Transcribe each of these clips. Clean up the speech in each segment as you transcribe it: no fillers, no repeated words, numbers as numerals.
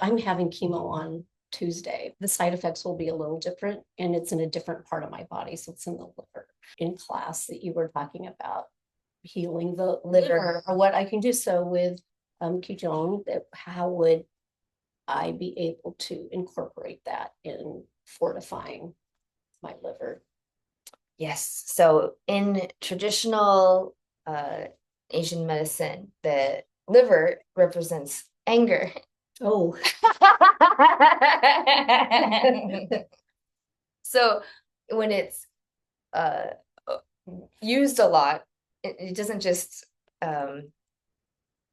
I'm having chemo on Tuesday. The side effects will be a little different, and it's in a different part of my body. So it's in the liver. In class that you were talking about healing the liver, or what I can do. So with Qigong, how would I be able to incorporate that in fortifying my liver? Yes. So in traditional Asian medicine, the liver represents anger. Oh, So when it's uh, used a lot, it doesn't just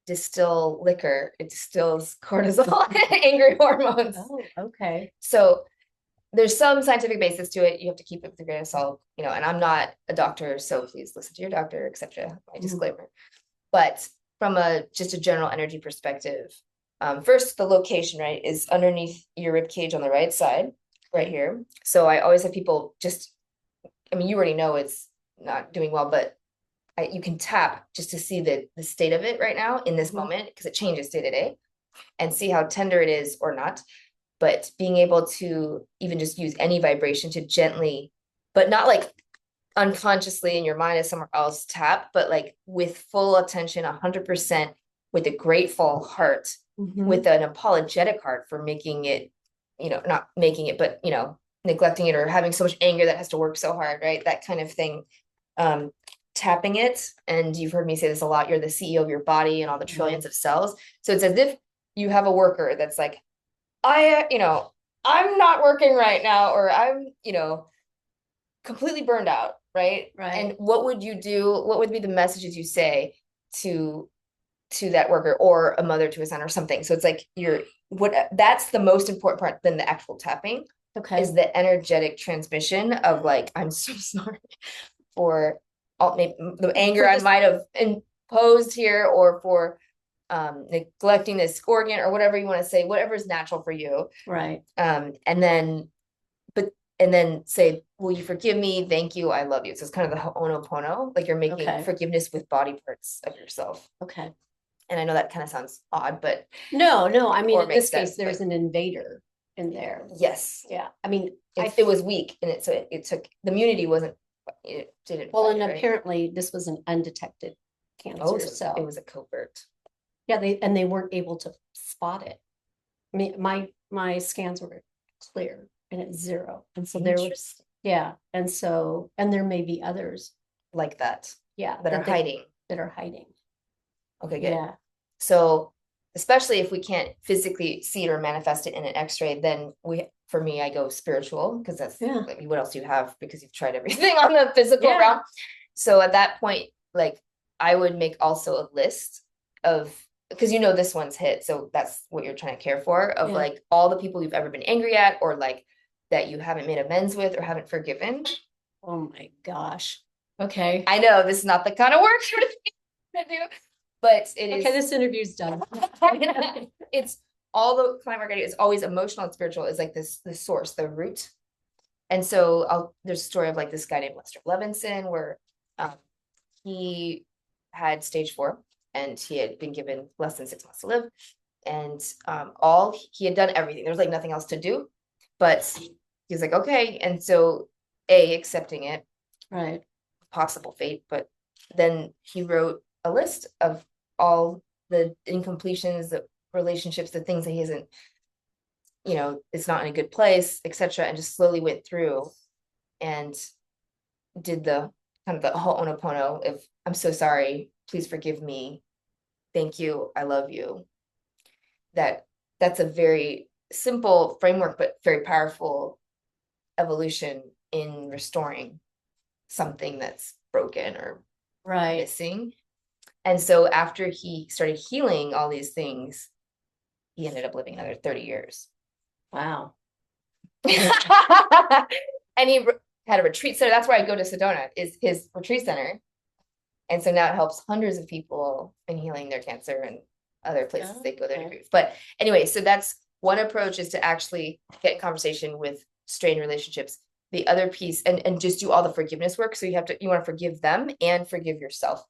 distill liquor, it distills cortisol, angry hormones. oh, okay. So there's some scientific basis to it. You have to keep it with a grain of salt, and I'm not a doctor, so please listen to your doctor, etc. My disclaimer. But from just a general energy perspective, first the location, right, is underneath your rib cage on the right side, right here. So I always have people you already know it's not doing well, but you can tap just to see the state of it right now in this moment, because it changes day to day, and see how tender it is or not. But being able to even just use any vibration to gently, but not like unconsciously in your mind as somewhere else, tap, but like with full attention, 100%, with a grateful heart, with an apologetic heart for making it, not making it, but neglecting it or having so much anger that has to work so hard, right? That kind of thing. Tapping it, and you've heard me say this a lot, you're the CEO of your body and all the trillions of cells. So it's as if you have a worker that's like, I'm not working right now, or I'm, completely burned out, right? Right. And what would you do? What would be the messages you say to that worker, or a mother to a son or something? So it's like that's the most important part than the actual tapping. Okay. Is the energetic transmission of like, I'm so sorry for all the anger I might have imposed here, or for neglecting this organ, or whatever you want to say, whatever is natural for you. Right. And then say, will you forgive me? Thank you. I love you. So it's kind of the ho'oponopono, like you're making forgiveness with body parts of yourself. Okay. And I know that kind of sounds odd, but no, I mean, in this case, there's an invader in there. Yes. Yeah. I mean, it was weak, and it took, the immunity wasn't, it didn't. Well, and apparently this was an undetected cancer. So it was a covert. Yeah, they weren't able to spot it. I mean, my scans were clear and it's 0. And so there was, and there may be others like that. Yeah. That are hiding. Okay, good. Yeah. So especially if we can't physically see it or manifest it in an x-ray, then for me, I go spiritual, because that's, I mean, what else do you have? Because you've tried everything on the physical realm. So at that point, like, I would make also a list of, because this one's hit, so that's what you're trying to care for, of like all the people you've ever been angry at, or like that you haven't made amends with or haven't forgiven. Oh my gosh. Okay. I know this is not the kind of work you're gonna do, but it is. Okay, this interview's done. It's all the client work I do is always emotional and spiritual, is like the source, the root. And so there's a story of like this guy named Lester Levinson, where he had stage 4, and he had been given less than 6 months to live. And he had done everything. There was like nothing else to do, but he was like, okay. And so accepting it, right, possible fate, but then he wrote a list of all the incompletions, the relationships, the things that he isn't, it's not in a good place, etc., and just slowly went through and did the kind of the ho'oponopono of, I'm so sorry, please forgive me, thank you, I love you. That's a very simple framework, but very powerful evolution in restoring something that's broken or missing. And so after he started healing all these things, he ended up living another 30 years. Wow. And he had a retreat center. That's where I go to Sedona, is his retreat center. And so now it helps hundreds of people in healing their cancer, and other places they go there to grieve. But anyway, so that's one approach, is to actually get in conversation with strained relationships. The other piece, and just do all the forgiveness work. So you want to forgive them and forgive yourself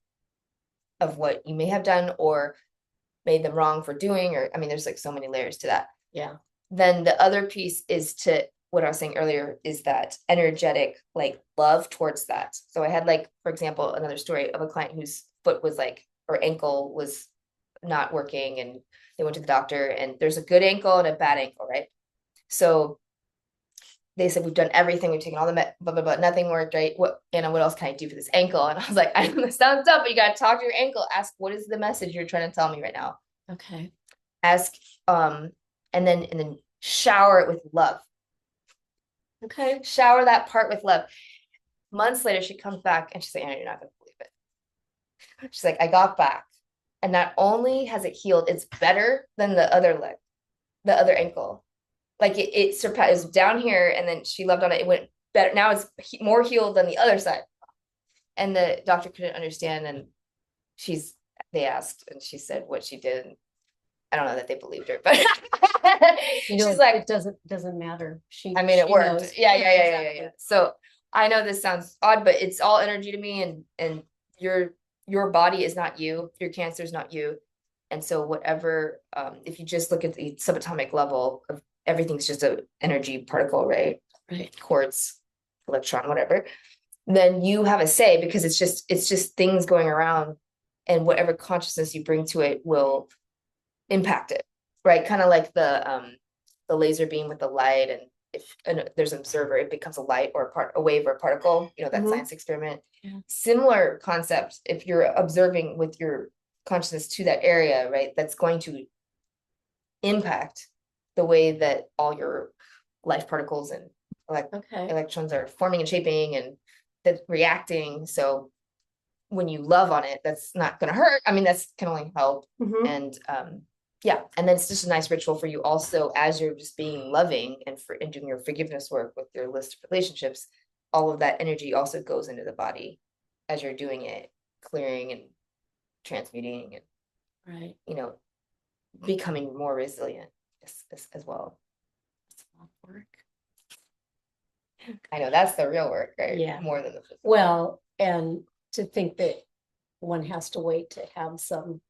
of what you may have done, or made them wrong for doing, or I mean, there's like so many layers to that. Yeah. Then the other piece is to what I was saying earlier is that energetic like love towards that. So I had like, for example, another story of a client whose foot was like, or ankle was not working, and they went to the doctor, and there's a good ankle and a bad ankle, right? So they said, we've done everything, we've taken all the blah blah blah, nothing worked, right? What, Anna, what else can I do for this ankle? And I was like, I know this sounds dumb, but you got to talk to your ankle. Ask, what is the message you're trying to tell me right now? Okay. Ask, and then shower it with love. Okay. Shower that part with love. Months later, she comes back and she's like, Anna, you're not gonna believe it. She's like, I got back, and not only has it healed, it's better than the other leg, the other ankle. Like it surpassed, down here, and then she loved on it. It went better. Now it's more healed than the other side. And the doctor couldn't understand. And they asked, and she said what she did. And I don't know that they believed her, but she's like, it doesn't matter. I mean, it worked. Knows. Yeah. Exactly. So I know this sounds odd, but it's all energy to me, and your body is not you. Your cancer is not you. And so whatever, if you just look at the subatomic level of everything's just an energy particle, right? Right. Quartz, electron, whatever. Then you have a say, because it's just things going around, and whatever consciousness you bring to it will impact it, right? Kind of like the laser beam with the light, and if there's an observer, it becomes a light or a wave or a particle, that science experiment. Yeah. Similar concept. If you're observing with your consciousness to that area, right, that's going to impact the way that all your life particles and electrons are forming and shaping and reacting. So when you love on it, that's not going to hurt. I mean, that's can only help. And yeah, and then it's just a nice ritual for you also, as you're just being loving and doing your forgiveness work with your list of relationships. All of that energy also goes into the body as you're doing it, clearing and transmuting, and right, becoming more resilient as well. It's a lot of work. I know that's the real work, right? Yeah. More than the physical. Well, and to think that one has to wait to have some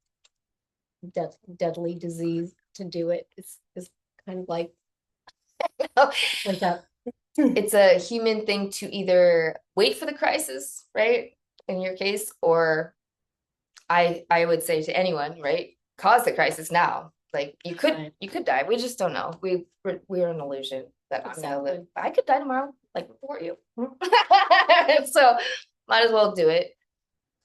deadly disease to do it is kind of like that. It's a human thing to either wait for the crisis, right? In your case, or I would say to anyone, right? Cause the crisis now. Like you could die. We just don't know. We're an illusion that I'm gonna live. I could die tomorrow, like before you. So might as well do it.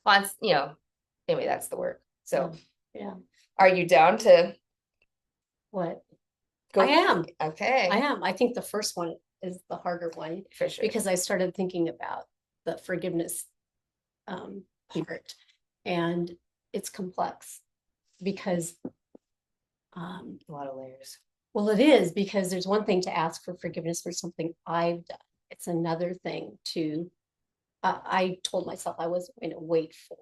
Once, anyway, that's the work. So yeah. Are you down to what? Go? I am. Okay. I am. I think the first one is the harder one. For sure. Because I started thinking about the forgiveness part, and it's complex because a lot of layers. Well, it is, because there's one thing to ask for forgiveness for something I've done. It's another thing to I told myself I wasn't going to wait for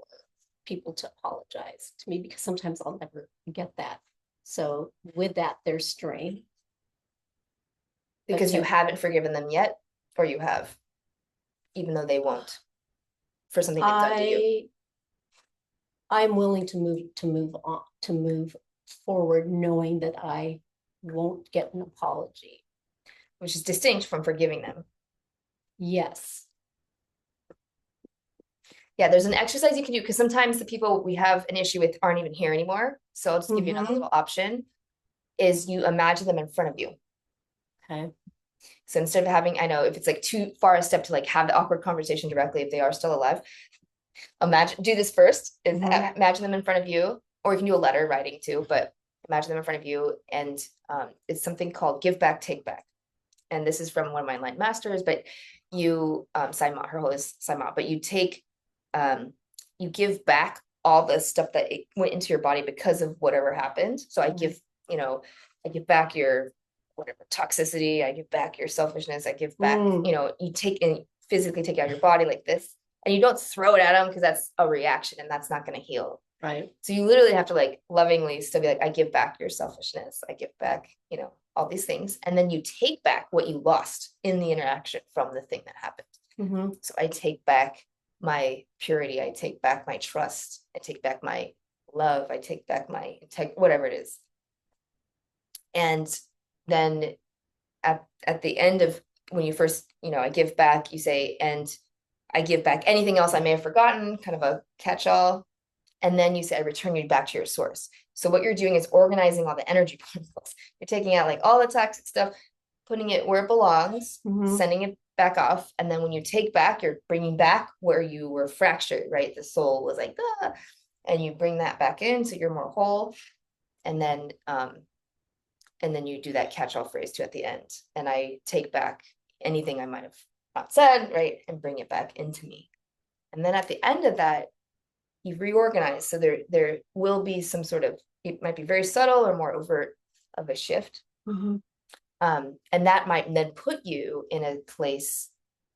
people to apologize to me, because sometimes I'll never get that. So with that, there's strain. Because you haven't forgiven them yet, or you have, even though they won't, for something they've done to you. I'm willing to move forward, knowing that I won't get an apology. Which is distinct from forgiving them. Yes. Yeah, there's an exercise you can do, because sometimes the people we have an issue with aren't even here anymore. So I'll just give you another little option, is you imagine them in front of you. Okay. So instead of having, I know if it's like too far a step to like have the awkward conversation directly, if they are still alive, do this first, is imagine them in front of you, or you can do a letter writing too, but imagine them in front of you. And it's something called give back, take back. And this is from one of my enlightened masters, but you, Saima, her whole is Saima, but you take, you give back all the stuff that it went into your body because of whatever happened. So I give, I give back your whatever toxicity, I give back your selfishness, I give back, you take and physically take out your body like this, and you don't throw it at them, because that's a reaction and that's not going to heal. Right. So you literally have to like lovingly still be like, I give back your selfishness, I give back, all these things. And then you take back what you lost in the interaction from the thing that happened. So I take back my purity, I take back my trust, I take back my love, I take back my whatever it is. And then at the end of when you first, I give back, you say, and I give back anything else I may have forgotten, kind of a catch-all. And then you say, I return you back to your source. So what you're doing is organizing all the energy particles. You're taking out like all the toxic stuff, putting it where it belongs, sending it back off. And then when you take back, you're bringing back where you were fractured, right? The soul was like, ah, and you bring that back in. So you're more whole. And then you do that catch-all phrase too at the end. And I take back anything I might have not said, right? And bring it back into me. And then at the end of that, you reorganize. So there will be some sort of, it might be very subtle or more overt of a shift. And that might then put you in a place,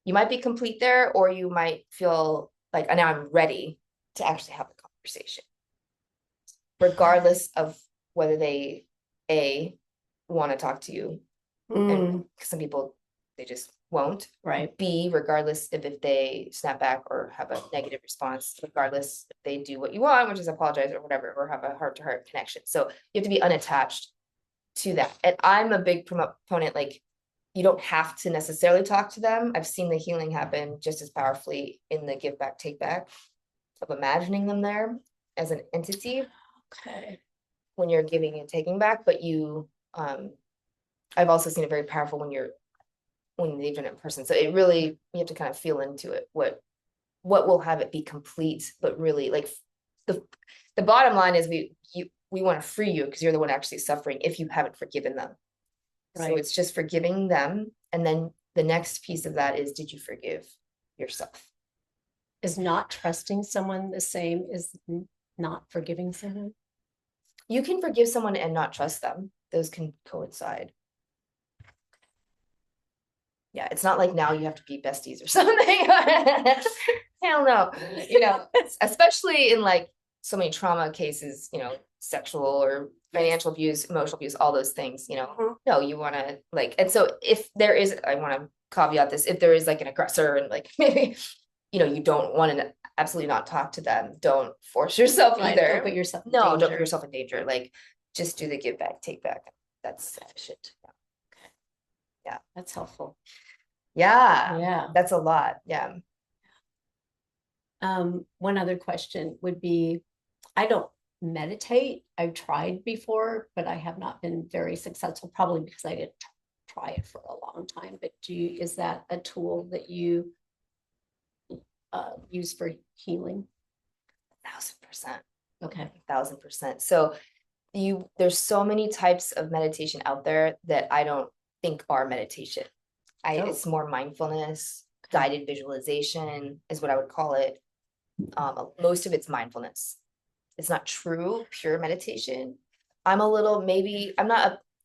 you might be complete there, or you might feel like, now I'm ready to actually have a conversation, regardless of whether they want to talk to you. And some people, they just won't. Right. B, regardless if they snap back or have a negative response, regardless if they do what you want, which is apologize or whatever, or have a heart-to-heart connection. So you have to be unattached to that. And I'm a big proponent, like, you don't have to necessarily talk to them. I've seen the healing happen just as powerfully in the give back, take back of imagining them there as an entity. Okay. When you're giving and taking back, but you, I've also seen it very powerful when you're even in person. So it really, you have to kind of feel into it, what will have it be complete, but really like the bottom line is we want to free you because you're the one actually suffering if you haven't forgiven them. Right. So it's just forgiving them. And then the next piece of that is, did you forgive yourself? Is not trusting someone the same as not forgiving someone? You can forgive someone and not trust them. Those can coincide. Yeah, it's not like now you have to be besties or something. Hell no. Especially in like so many trauma cases, sexual or financial abuse, emotional abuse, all those things, no, you want to like, and so if there is, I want to caveat this, if there is like an aggressor and like maybe, you don't want to absolutely not talk to them, don't force yourself either. Don't put yourself in danger. Don't put yourself in danger. Like, just do the give back, take back. That's sufficient. Yeah. That's helpful. Yeah. That's a lot. Yeah. One other question would be, I don't meditate. I've tried before, but I have not been very successful, probably because I didn't try it for a long time. But is that a tool that you use for healing? 1,000%. Okay. 1,000%. So there's so many types of meditation out there that I don't think are meditation. It's more mindfulness, guided visualization is what I would call it. Most of it's mindfulness. It's not true, pure meditation. I'm kind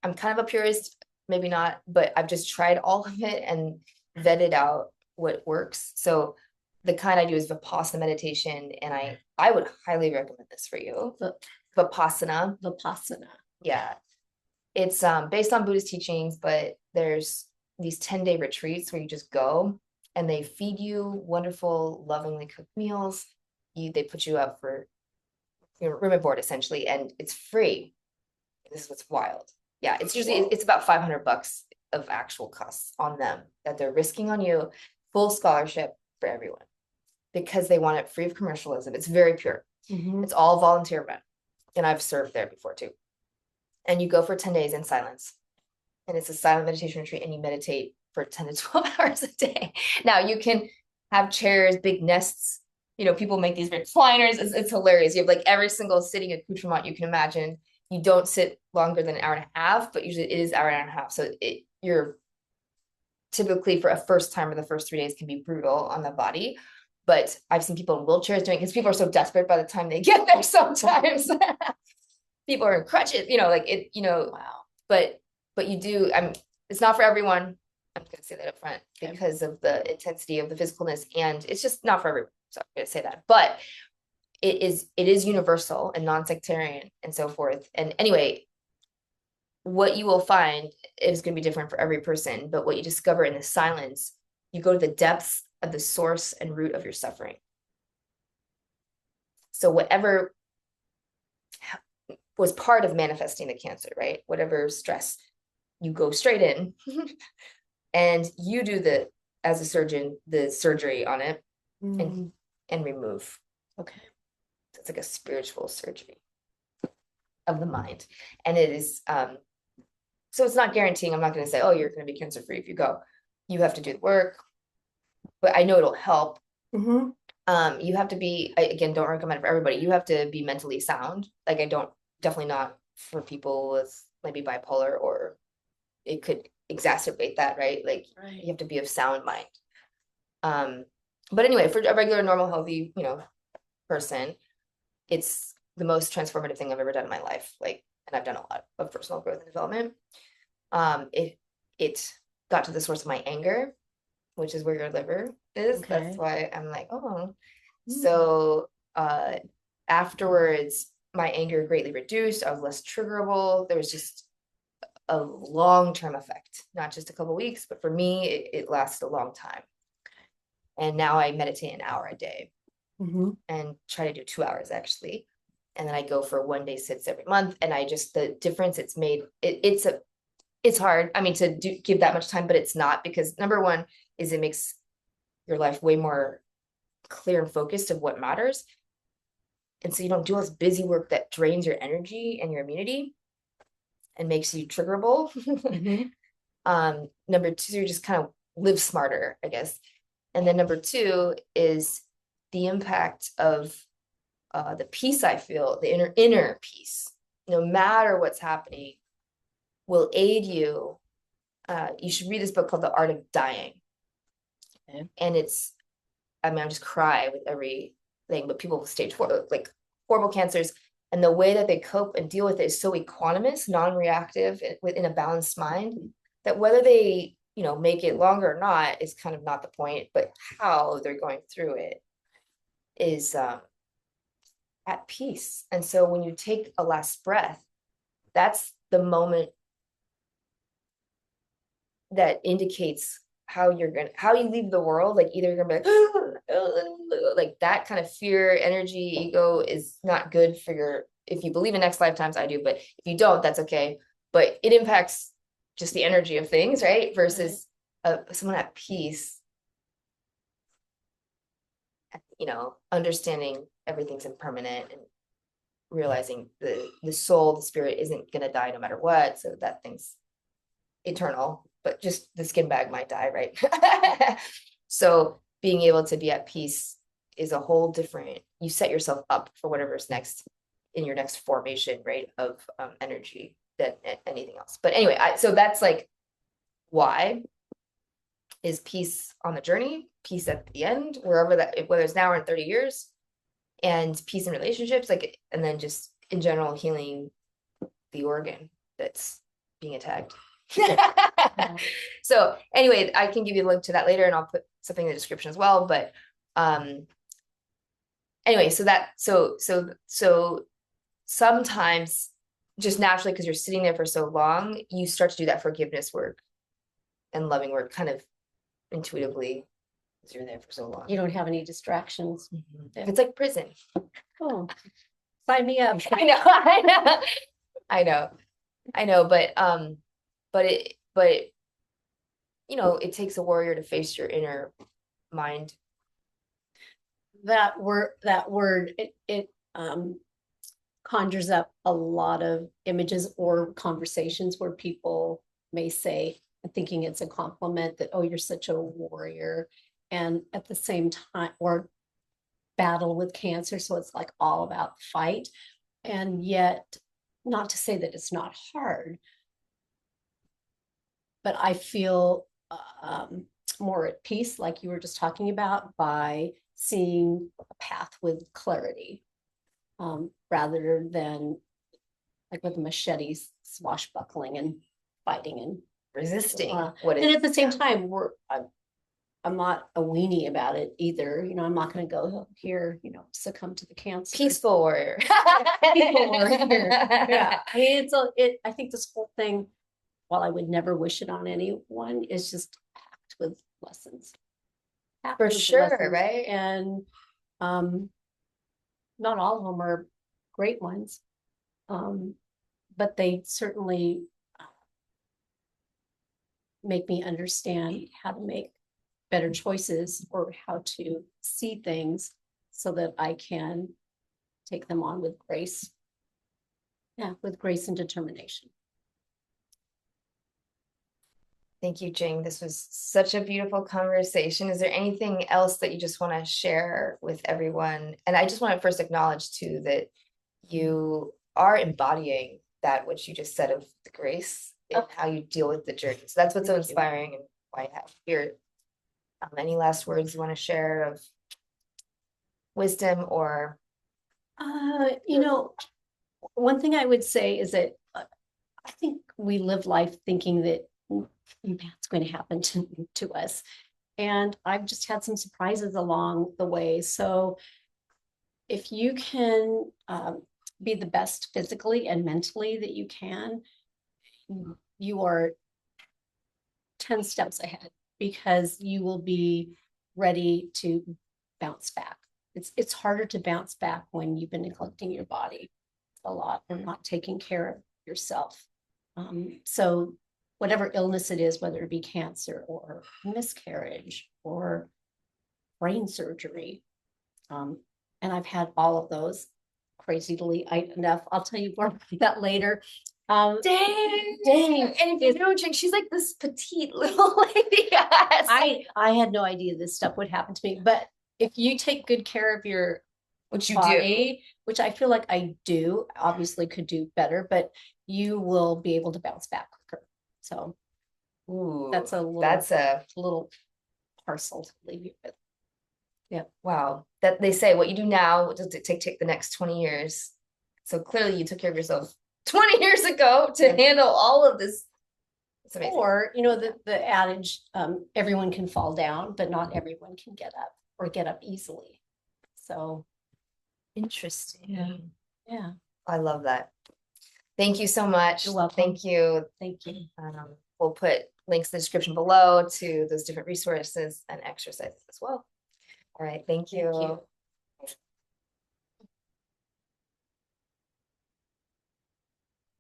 of a purist, maybe not, but I've just tried all of it and vetted out what works. So the kind I do is Vipassana meditation, and I would highly recommend this for you. Vipassana. Yeah. It's based on Buddhist teachings, but there's these 10-day retreats where you just go and they feed you wonderful, lovingly cooked meals. They put you up for room and board essentially, and it's free. This is what's wild. Yeah, it's about $500 of actual costs on them that they're risking on you. Full scholarship for everyone because they want it free of commercialism. It's very pure. It's all volunteer run, and I've served there before too. And you go for 10 days in silence, and it's a silent meditation retreat, and you meditate for 10 to 12 hours a day. Now you can have chairs, big nests. People make these recliners. It's hilarious. You have like every single sitting accoutrement you can imagine. You don't sit longer than an hour and a half, but usually it is an hour and a half. So you're typically, for a first time, or the first 3 days can be brutal on the body. But I've seen people in wheelchairs doing it because people are so desperate by the time they get there sometimes. People are in crutches, wow. But you do, it's not for everyone. I'm going to say that up front because of the intensity of the physicalness, and it's just not for everyone. So I'm going to say that, but it is universal and non-sectarian and so forth. And anyway, what you will find is going to be different for every person, but what you discover in the silence, you go to the depths of the source and root of your suffering. So whatever was part of manifesting the cancer, right? Whatever stress, you go straight in and you do as a surgeon, the surgery on it and remove. Okay. So it's like a spiritual surgery of the mind. And it is, so it's not guaranteeing. I'm not going to say, oh, you're going to be cancer free if you go. You have to do the work, but I know it'll help. You have to be, again, don't recommend it for everybody. You have to be mentally sound. Like definitely not for people with maybe bipolar, or it could exacerbate that, right? Like you have to be of sound mind. But anyway, for a regular, normal, healthy, person, it's the most transformative thing I've ever done in my life. Like, and I've done a lot of personal growth and development. It got to the source of my anger, which is where your liver is. Okay. That's why I'm like, oh. So afterwards, my anger greatly reduced. I was less triggerable. There was just a long-term effect, not just a couple of weeks, but for me, it lasted a long time. And now I meditate an hour a day and try to do 2 hours actually. And then I go for 1-day sits every month. And the difference it's made, it's hard. I mean, to give that much time, but it's not, because number one is it makes your life way more clear and focused of what matters. And so you don't do all this busy work that drains your energy and your immunity and makes you triggerable. Number two, you just kind of live smarter, I guess. And then number two is the impact of the peace I feel, the inner peace, no matter what's happening, will aid you. You should read this book called The Art of Dying. Okay. And I just cry with every thing, but people with stage 4, like horrible cancers, and the way that they cope and deal with it is so equanimous, non-reactive, within a balanced mind, that whether they, make it longer or not is kind of not the point, but how they're going through it is at peace. And so when you take a last breath, that's the moment that indicates how you leave the world. Like either you're gonna be like that kind of fear, energy, ego is not good for if you believe in next lifetimes, I do, but if you don't, that's okay. But it impacts just the energy of things, right? Versus someone at peace, understanding everything's impermanent and realizing the soul, the spirit isn't gonna die no matter what. So that thing's eternal, but just the skin bag might die, right? So being able to be at peace is a whole different, you set yourself up for whatever's next in your next formation, right, of energy than anything else. But anyway, so that's like why is peace on the journey, peace at the end, whether it's now or in 30 years, and peace in relationships, like, and then just in general healing the organ that's being attacked. So anyway, I can give you a link to that later, and I'll put something in the description as well. But anyway, so sometimes just naturally, because you're sitting there for so long, you start to do that forgiveness work and loving work kind of intuitively, because you're there for so long. You don't have any distractions. It's like prison. Oh, sign me up. I know, but it takes a warrior to face your inner mind. That word, it conjures up a lot of images or conversations where people may say, thinking it's a compliment, that, oh, you're such a warrior, and at the same time, or battle with cancer, so it's like all about the fight. And yet, not to say that it's not hard, but I feel more at peace, like you were just talking about, by seeing a path with clarity, rather than like with machetes, swashbuckling and fighting and resisting. And at the same time, I'm not a weenie about it either. I'm not going to go here, succumb to the cancer. Peaceful warrior. Peaceful warrior. Yeah. I mean, I think this whole thing, while I would never wish it on anyone, is just packed with lessons. For sure, right? And not all of them are great ones. But they certainly make me understand how to make better choices or how to see things so that I can take them on with grace. Yeah, with grace and determination. Thank you, Jing. This was such a beautiful conversation. Is there anything else that you just want to share with everyone? And I just want to first acknowledge too that you are embodying that which you just said of the grace and how you deal with the journey. So that's what's so inspiring and why I have here. Any last words you want to share of wisdom or? You know, one thing I would say is that I think we live life thinking that that's going to happen to us. And I've just had some surprises along the way. So if you can be the best physically and mentally that you can, you are 10 steps ahead because you will be ready to bounce back. It's harder to bounce back when you've been neglecting your body a lot or not taking care of yourself. So whatever illness it is, whether it be cancer or miscarriage or brain surgery, and I've had all of those, crazily enough. I'll tell you more about that later. Dang. And if you know, Jing, she's like this petite little lady. I had no idea this stuff would happen to me, but if you take good care of your which you body, do, which I feel like I do, obviously could do better, but you will be able to bounce back quicker. So ooh, that's a little parcel to leave you with. Yeah. Wow. That they say what you do now does it take the next 20 years. So clearly you took care of yourself 20 years ago to handle all of this. It's amazing. Or, you know, the adage, everyone can fall down, but not everyone can get up or get up easily. So interesting. Yeah. I love that. Thank you so much. You're welcome. Thank you. Thank you. We'll put links in the description below to those different resources and exercises as well. All right. Thank you.